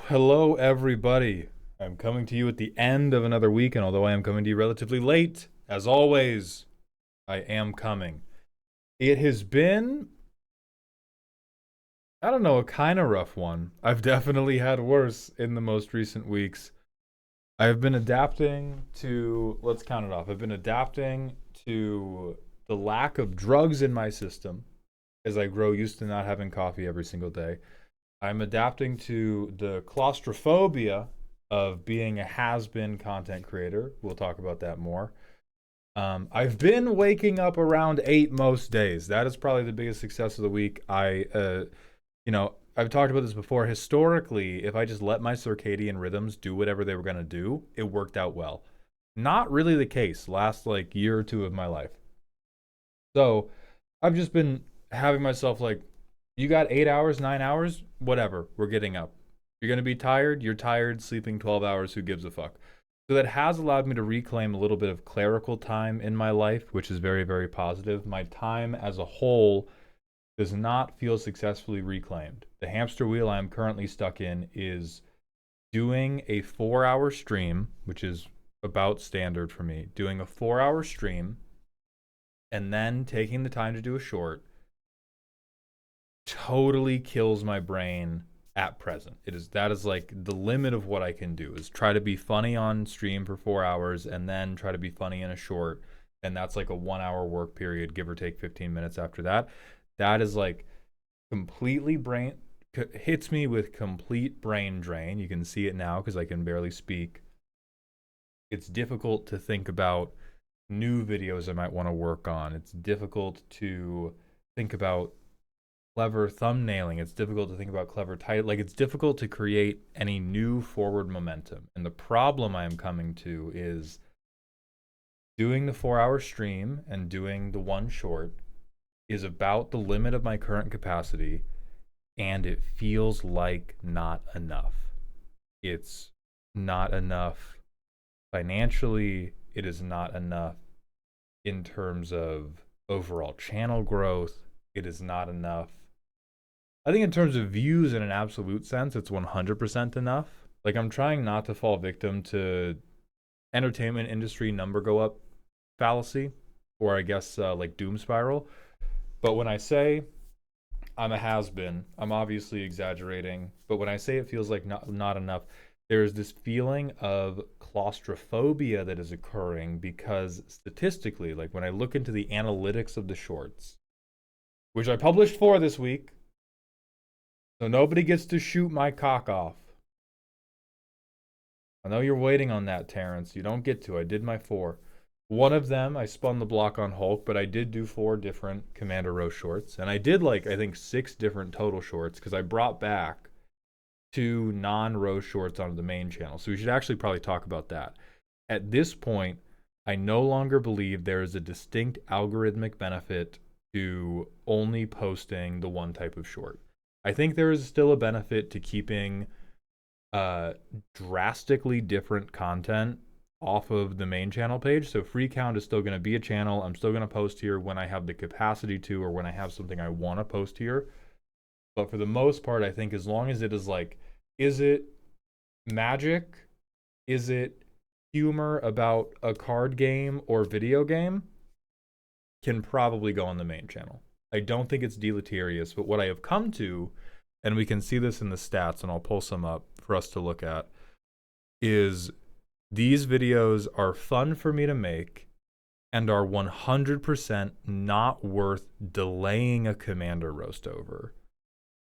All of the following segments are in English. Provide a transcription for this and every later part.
Hello, everybody. I'm coming to you at the end of another week, and although I am coming to you relatively late, as always, I am coming. It has been, I don't know, a kind of rough one. I've definitely had worse in the most recent weeks. I've been adapting to, let's count it off. I've been adapting to the lack of drugs in my system as I grow used to not having coffee every single day. I'm adapting to the claustrophobia of being a has-been content creator. We'll talk about that more. I've been waking up around 8 most days. That is probably the biggest success of the week. I've talked about this before. Historically, if I just let my circadian rhythms do whatever they were going to do, it worked out well. Not really the case last like year or two of my life. So I've just been having myself like, you got 8 hours, 9 hours, whatever, we're getting up. You're going to be tired, you're tired, sleeping 12 hours, who gives a fuck? So that has allowed me to reclaim a little bit of clerical time in my life, which is very, very positive. My time as a whole does not feel successfully reclaimed. The hamster wheel I'm currently stuck in is doing a 4 hour stream, which is about standard for me, doing a 4 hour stream and then taking the time to do a short totally kills my brain at present. That is like the limit of what I can do is try to be funny on stream for 4 hours and then try to be funny in a short. And that's like a 1 hour work period, give or take 15 minutes after that. That is like completely brain hits me with complete brain drain. You can see it now because I can barely speak. It's difficult to think about new videos I might want to work on. It's difficult to think about clever thumbnailing. It's difficult to think about clever title. Like, it's difficult to create any new forward momentum. And the problem I am coming to is doing the 4 hour stream and doing the one short is about the limit of my current capacity, and it feels like not enough. It's not enough financially. It is not enough in terms of overall channel growth. It is not enough. I think in terms of views in an absolute sense, it's 100% enough. Like, I'm trying not to fall victim to entertainment industry number go up fallacy, or I guess like doom spiral. But when I say I'm a has-been, I'm obviously exaggerating. But when I say it feels like not enough, there is this feeling of claustrophobia that is occurring because statistically, like when I look into the analytics of the shorts, which I published 4 this week, so nobody gets to shoot my cock off. I know you're waiting on that, Terrence. You don't get to. I did my 4. One of them, I spun the block on Hulk, but I did do 4 different Commander Row shorts. And I did like, I think 6 different total shorts because I brought back 2 non-Row shorts onto the main channel. So we should actually probably talk about that. At this point, I no longer believe there is a distinct algorithmic benefit to only posting the one type of short. I think there is still a benefit to keeping drastically different content off of the main channel page. So Free Count is still going to be a channel. I'm still going to post here when I have the capacity to, or when I have something I want to post here. But for the most part, I think as long as it is like, is it magic? Is it humor about a card game or video game? Can probably go on the main channel. I don't think it's deleterious, but what I have come to, and we can see this in the stats, and I'll pull some up for us to look at, is these videos are fun for me to make and are 100% not worth delaying a commander roast over.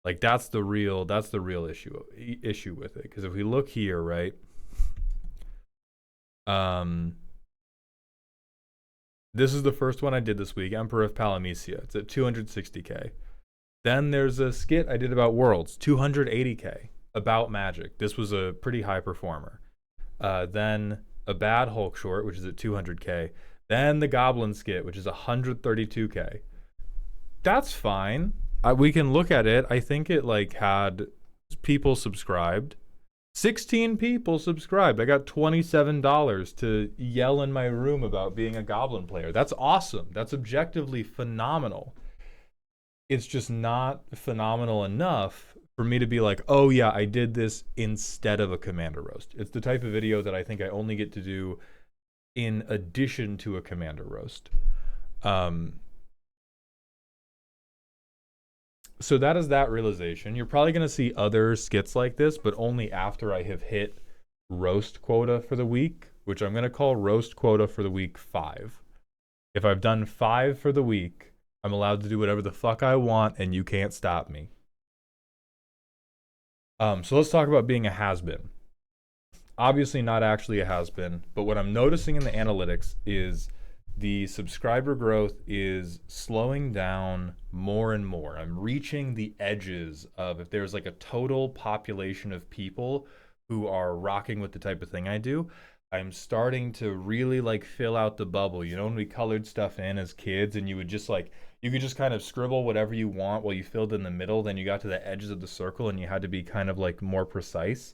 Like, that's the real issue with it. Because if we look here, right, this is the first one I did this week, Emperor of Palamecia. It's at 260k. Then there's a skit I did about Worlds, 280k, about Magic. This was a pretty high performer. Then a bad Hulk short, which is at 200k. Then the Goblin skit, which is 132k. That's fine. We can look at it. I think it like had people subscribed. 16 people subscribed. I got $27 to yell in my room about being a Goblin player. That's awesome. That's objectively phenomenal. It's just not phenomenal enough for me to be like, oh yeah, I did this instead of a commander roast. It's the type of video that I think I only get to do in addition to a commander roast. Um, so that is that realization. You're probably going to see other skits like this, but only after I have hit roast quota for the week, which I'm going to call roast quota for the week 5. If I've done 5 for the week, I'm allowed to do whatever the fuck I want, and you can't stop me. So let's talk about being a has-been. Obviously not actually a has-been, but what I'm noticing in the analytics is the subscriber growth is slowing down more and more. I'm reaching the edges of, if there's like a total population of people who are rocking with the type of thing I do, I'm starting to really like fill out the bubble. You know, when we colored stuff in as kids and you would just like, you could just kind of scribble whatever you want while you filled in the middle, then you got to the edges of the circle and you had to be kind of like more precise.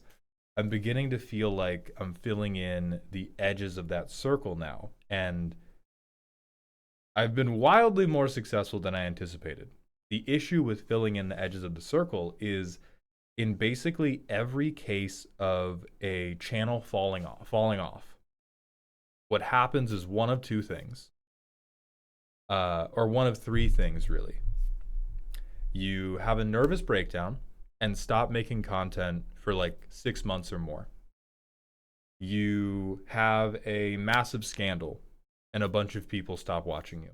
I'm beginning to feel like I'm filling in the edges of that circle now. And I've been wildly more successful than I anticipated. The issue with filling in the edges of the circle is in basically every case of a channel falling off. What happens is one of two things, or one of three things, really. You have a nervous breakdown and stop making content for like 6 months or more. You have a massive scandal and a bunch of people stop watching you.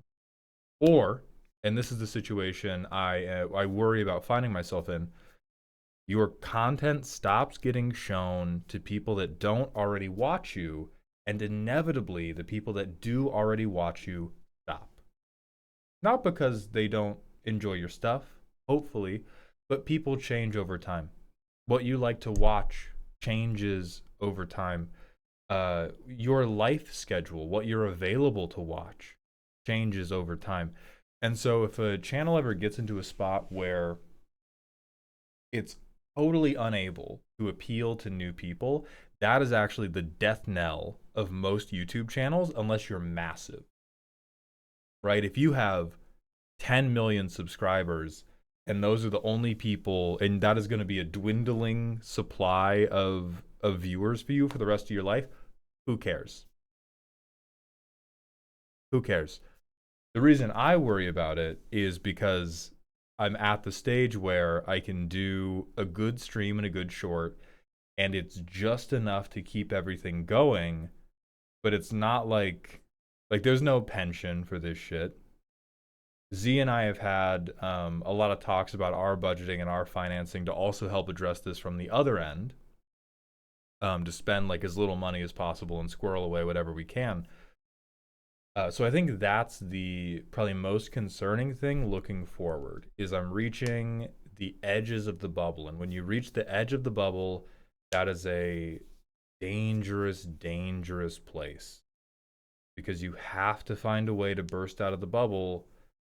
Or, and this is the situation I worry about finding myself in, your content stops getting shown to people that don't already watch you, and inevitably the people that do already watch you stop. Not because they don't enjoy your stuff, hopefully, but people change over time. What you like to watch changes over time. Your life schedule, what you're available to watch, changes over time. And so if a channel ever gets into a spot where it's totally unable to appeal to new people, that is actually the death knell of most YouTube channels, unless you're massive, right? If you have 10 million subscribers and those are the only people, and that is going to be a dwindling supply of viewers for you for the rest of your life, who cares? Who cares? The reason I worry about it is because I'm at the stage where I can do a good stream and a good short, and it's just enough to keep everything going, but it's not like there's no pension for this shit. Z and I have had a lot of talks about our budgeting and our financing to also help address this from the other end, to spend like as little money as possible and squirrel away whatever we can. So I think that's the probably most concerning thing looking forward, is I'm reaching the edges of the bubble. And when you reach the edge of the bubble, that is a dangerous, dangerous place, because you have to find a way to burst out of the bubble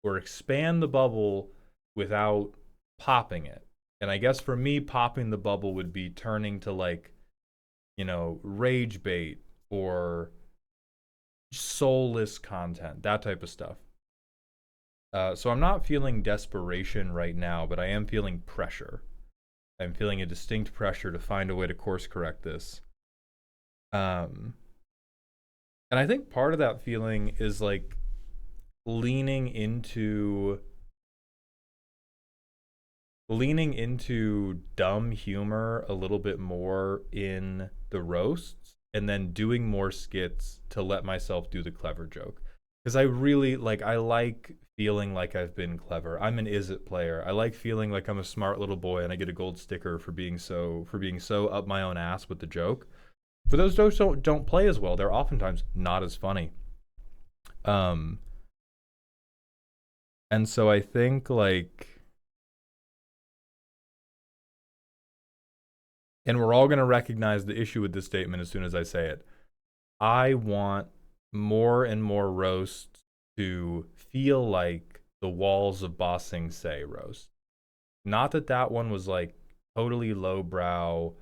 or expand the bubble without popping it. And I guess for me, popping the bubble would be turning to like, you know, rage bait or soulless content, that type of stuff. So I'm not feeling desperation right now, but I am feeling pressure. I'm feeling a distinct pressure to find a way to course correct this. And I think part of that feeling is like leaning into dumb humor a little bit more in the roasts, and then doing more skits to let myself do the clever joke. Because I really I like feeling like I've been clever. I'm an Is It player. I like feeling like I'm a smart little boy and I get a gold sticker for being so up my own ass with the joke. For those jokes don't play as well, they're oftentimes not as funny. And so I think and we're all going to recognize the issue with this statement as soon as I say it. I want more and more roasts to feel like the Walls of Ba Sing Se roast. Not that that one was like totally lowbrow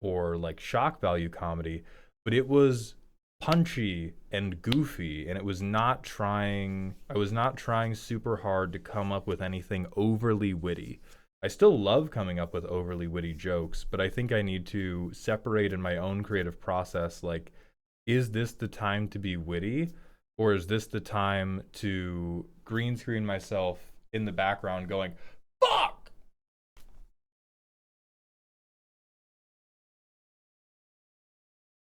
or like shock value comedy, but it was punchy and goofy, and it was not trying, I was not trying super hard to come up with anything overly witty. I still love coming up with overly witty jokes, but I think I need to separate in my own creative process, like, is this the time to be witty, or is this the time to green screen myself in the background going, fuck?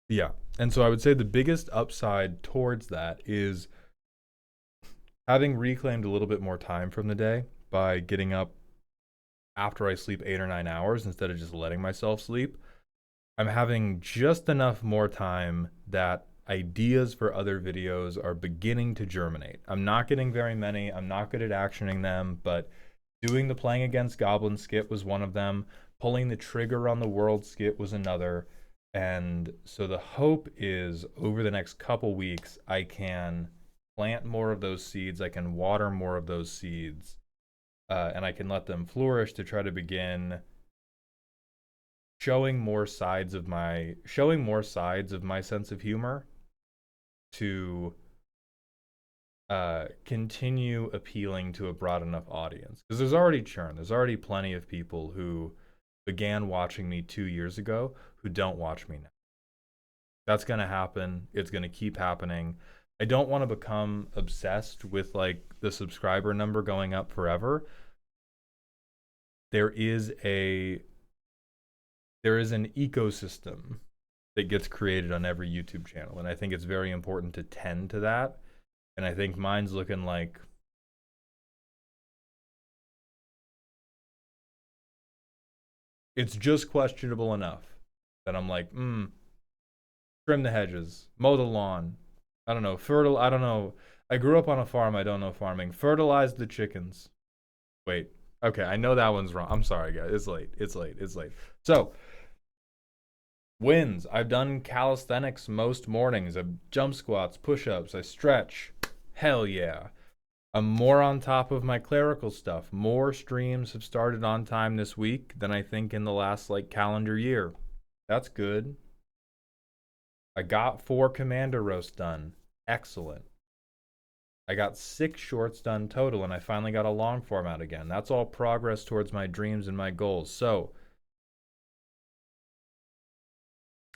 Yeah. And so I would say the biggest upside towards that is having reclaimed a little bit more time from the day by getting up after I sleep 8 or 9 hours instead of just letting myself sleep. I'm having just enough more time that ideas for other videos are beginning to germinate. I'm not getting very many. I'm not good at actioning them, but doing the playing against goblin skit was one of them. Pulling the trigger on the world skit was another. And so the hope is over the next couple weeks, I can plant more of those seeds. I can water more of those seeds, and I can let them flourish to try to begin showing more sides of my sense of humor to continue appealing to a broad enough audience. Because there's already churn. There's already plenty of people who began watching me 2 years ago who don't watch me now. That's going to happen. It's going to keep happening. I don't want to become obsessed with like the subscriber number going up forever. There is an ecosystem that gets created on every YouTube channel, and I think it's very important to tend to that. And I think mine's looking like it's just questionable enough that I'm like, trim the hedges, mow the lawn. I don't know, I don't know. I grew up on a farm. I don't know farming. Fertilize the chickens. Wait. Okay, I know that one's wrong. I'm sorry, guys. It's late. It's late. It's late. So, wins. I've done calisthenics most mornings. I've jump squats, push-ups. I stretch. Hell yeah. I'm more on top of my clerical stuff. More streams have started on time this week than I think in the last like calendar year. That's good. I got 4 commander roasts done. Excellent. I got 6 shorts done total, and I finally got a long form out again. That's all progress towards my dreams and my goals. So,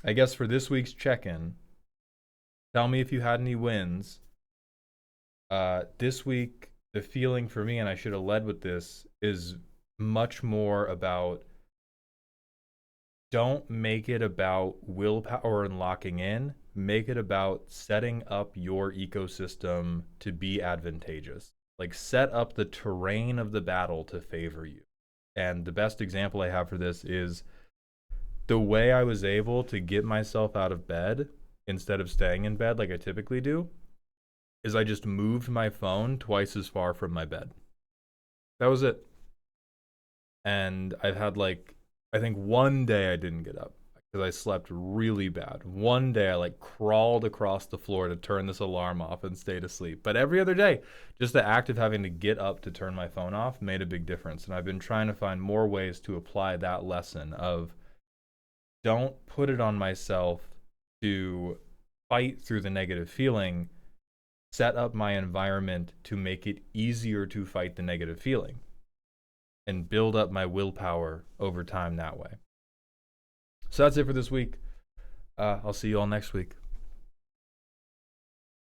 I guess for this week's check-in, tell me if you had any wins. This week, the feeling for me, and I should have led with this, is much more about don't make it about willpower and locking in. Make it about setting up your ecosystem to be advantageous. Like set up the terrain of the battle to favor you. And the best example I have for this is the way I was able to get myself out of bed instead of staying in bed like I typically do is I just moved my phone twice as far from my bed. That was it. And I've had like, I think one day I didn't get up because I slept really bad. One day I like crawled across the floor to turn this alarm off and stayed asleep. But every other day, just the act of having to get up to turn my phone off made a big difference. And I've been trying to find more ways to apply that lesson of don't put it on myself to fight through the negative feeling. Set up my environment to make it easier to fight the negative feeling and build up my willpower over time that way. So that's it for this week. I'll see you all next week.